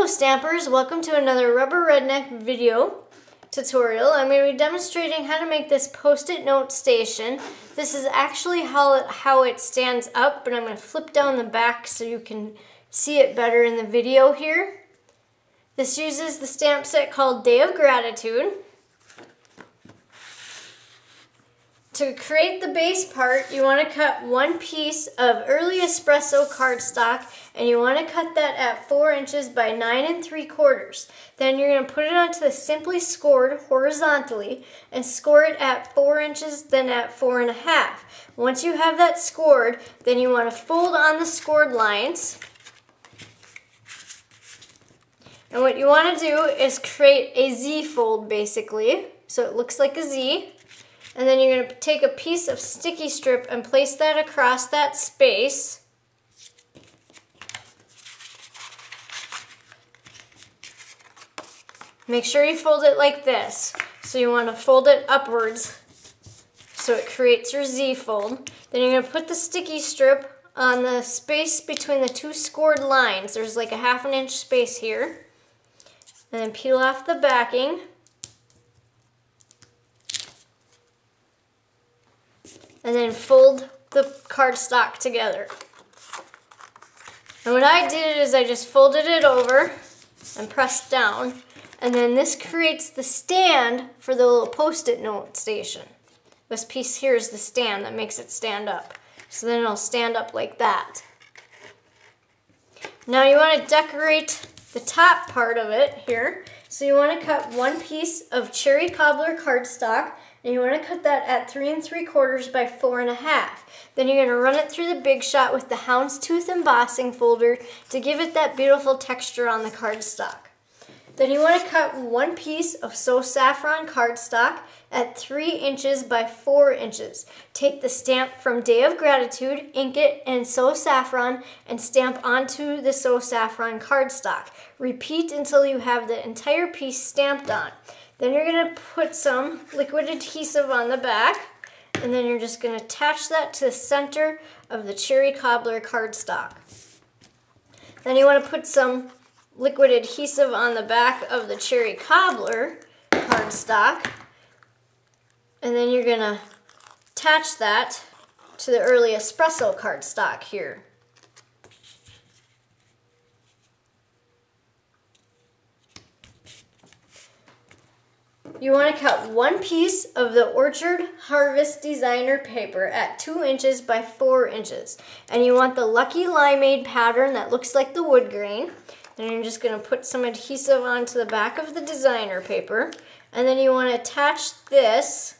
Hello Stampers, welcome to another Rubber Redneck video tutorial. I'm going to be demonstrating how to make this post-it note station. This is actually how it stands up, but I'm going to flip down the back so you can see it better in the video here. This uses the stamp set called Day of Gratitude. To create the base part, you want to cut one piece of early espresso cardstock, and you want to cut that at 4 inches by 9 3/4. Then you're going to put it onto the Simply Scored horizontally and score it at 4 inches, then at 4 1/2. Once you have that scored, then you want to fold on the scored lines. And what you want to do is create a Z fold basically, so it looks like a Z. And then you're going to take a piece of sticky strip and place that across that space. Make sure you fold it like this. So you want to fold it upwards so it creates your Z fold. Then you're going to put the sticky strip on the space between the two scored lines. There's like a 1/2 inch space here. And then peel off the backing. And then fold the cardstock together. And what I did is I just folded it over and pressed down, and then this creates the stand for the little post-it note station. This piece here is the stand that makes it stand up. So then it'll stand up like that. Now you want to decorate the top part of it here. So you want to cut one piece of cherry cobbler cardstock, and you want to cut that at 3 3/4 by 4 1/2. Then you're going to run it through the Big Shot with the houndstooth embossing folder to give it that beautiful texture on the cardstock. Then you want to cut one piece of So Saffron cardstock at 3 inches by 4 inches. Take the stamp from Day of Gratitude, ink it in So Saffron, and stamp onto the So Saffron cardstock. Repeat until you have the entire piece stamped on. Then you're going to put some liquid adhesive on the back, and then you're just going to attach that to the center of the cherry cobbler cardstock. Then you want to put some liquid adhesive on the back of the cherry cobbler cardstock, and then you're going to attach that to the early espresso cardstock here. You want to cut one piece of the Orchard Harvest designer paper at 2 inches by 4 inches. And you want the Lucky Limeade pattern that looks like the wood grain. And you're just going to put some adhesive onto the back of the designer paper. And then you want to attach this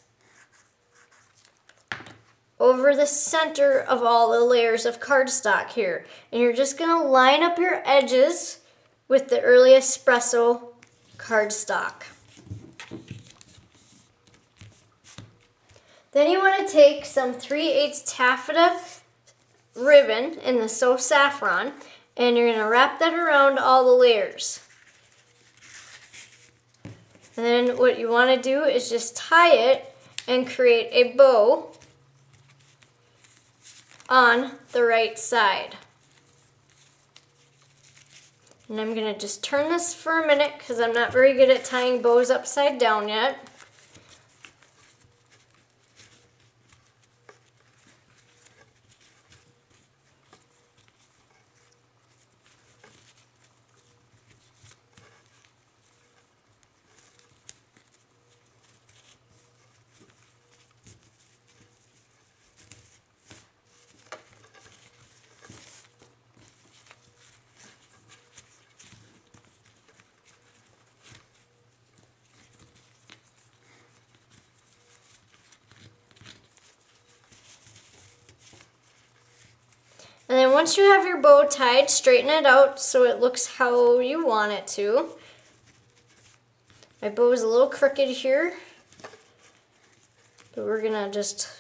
over the center of all the layers of cardstock here. And you're just going to line up your edges with the early espresso cardstock. Then you want to take some 3/8 taffeta ribbon in the So Saffron, and you're going to wrap that around all the layers. And then what you want to do is just tie it and create a bow on the right side. And I'm going to just turn this for a minute because I'm not very good at tying bows upside down yet. And then once you have your bow tied, straighten it out so it looks how you want it to. My bow is a little crooked here, but we're gonna just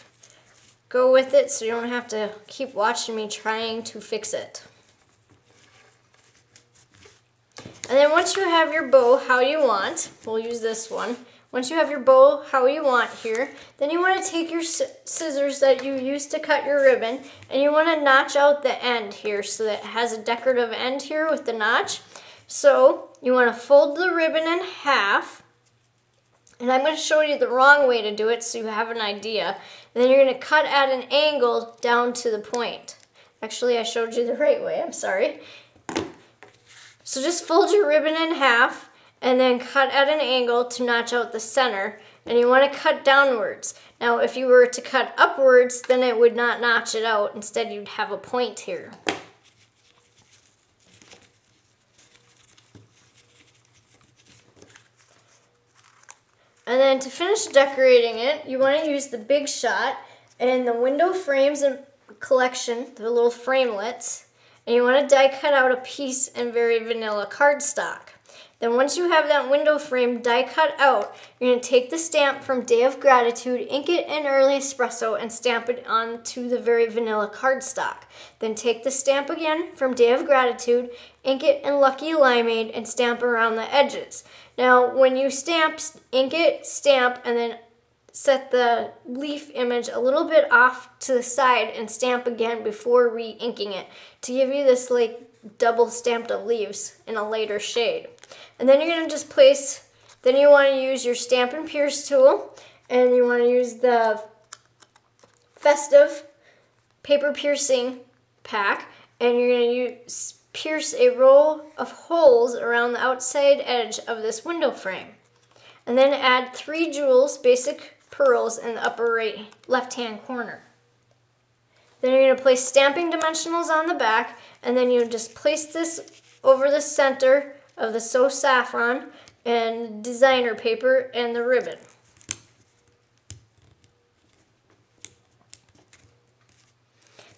go with it so you don't have to keep watching me trying to fix it. And then once you have your bow how you want, we'll use this one. Once you have your bow how you want here, then you want to take your scissors that you used to cut your ribbon, and you want to notch out the end here so that it has a decorative end here with the notch. So you want to fold the ribbon in half, and I'm going to show you the wrong way to do it so you have an idea. And then you're going to cut at an angle down to the point. Actually, I showed you the right way, I'm sorry. So just fold your ribbon in half and then cut at an angle to notch out the center. And you want to cut downwards. Now, if you were to cut upwards, then it would not notch it out. Instead, you'd have a point here. And then to finish decorating it, you want to use the Big Shot and the window frames and collection, the little framelets, and you want to die cut out a piece in Very Vanilla cardstock. Then once you have that window frame die cut out, you're going to take the stamp from Day of Gratitude, ink it in Early Espresso, and stamp it onto the Very Vanilla cardstock. Then take the stamp again from Day of Gratitude, ink it in Lucky Limeade, and stamp around the edges. Now, when you stamp, ink it, stamp, and then set the leaf image a little bit off to the side and stamp again before re-inking it to give you this like double stamped of leaves in a lighter shade. And then you're going to just place, then you want to use your Stampin' Pierce tool, and you want to use the Festive paper piercing pack, and you're going to pierce a row of holes around the outside edge of this window frame. And then add 3 jewels, basic pearls, in the upper right left-hand corner. Then you're going to place stamping dimensionals on the back, and then you just place this over the center of the So Saffron and designer paper and the ribbon.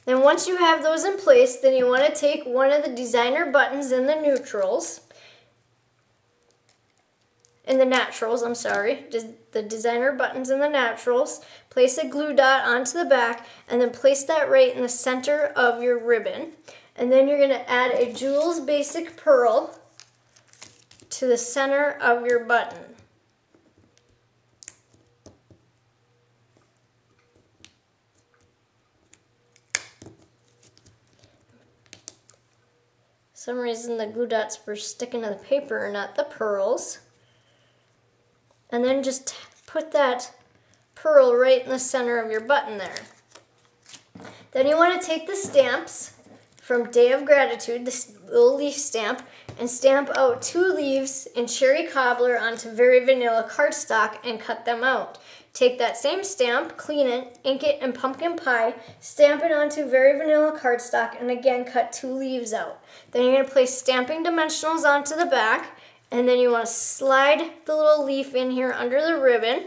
Then once you have those in place, then you want to take one of the designer buttons in the naturals, the designer buttons in the naturals, place a glue dot onto the back, and then place that right in the center of your ribbon. And then you're going to add a Jewels Basic Pearl to the center of your button. For some reason the glue dots were sticking to the paper, not the pearls. And then just put that pearl right in the center of your button there. Then you want to take the stamps from Day of Gratitude, this little leaf stamp, and stamp out 2 leaves in Cherry Cobbler onto Very Vanilla cardstock and cut them out. Take that same stamp, clean it, ink it in Pumpkin Pie, stamp it onto Very Vanilla cardstock, and again cut 2 leaves out. Then you're going to place stamping dimensionals onto the back, and then you want to slide the little leaf in here under the ribbon.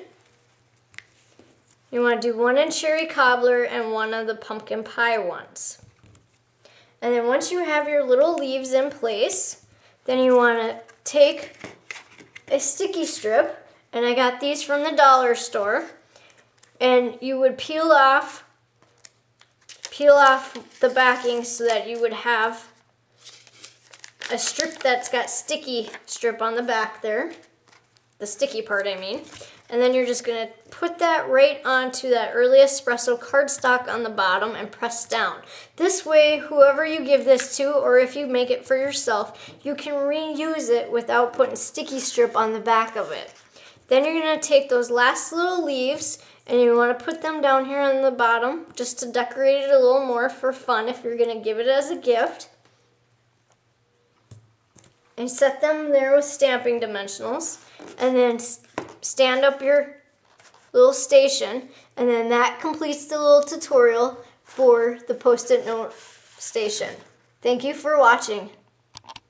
You want to do 1 in Cherry Cobbler and 1 of the Pumpkin Pie ones. And then once you have your little leaves in place, then you want to take a sticky strip, and I got these from the dollar store, and you would peel off the backing so that you would have a strip that's got sticky strip on the back there, the sticky part I mean, and then you're just going to put that right onto that Early Espresso cardstock on the bottom and press down. This way, whoever you give this to, or if you make it for yourself, you can reuse it without putting sticky strip on the back of it. Then you're going to take those last little leaves and you want to put them down here on the bottom just to decorate it a little more for fun if you're going to give it as a gift. And set them there with stamping dimensionals, and then stand up your little station, and then that completes the little tutorial for the Post-it note station. Thank you for watching.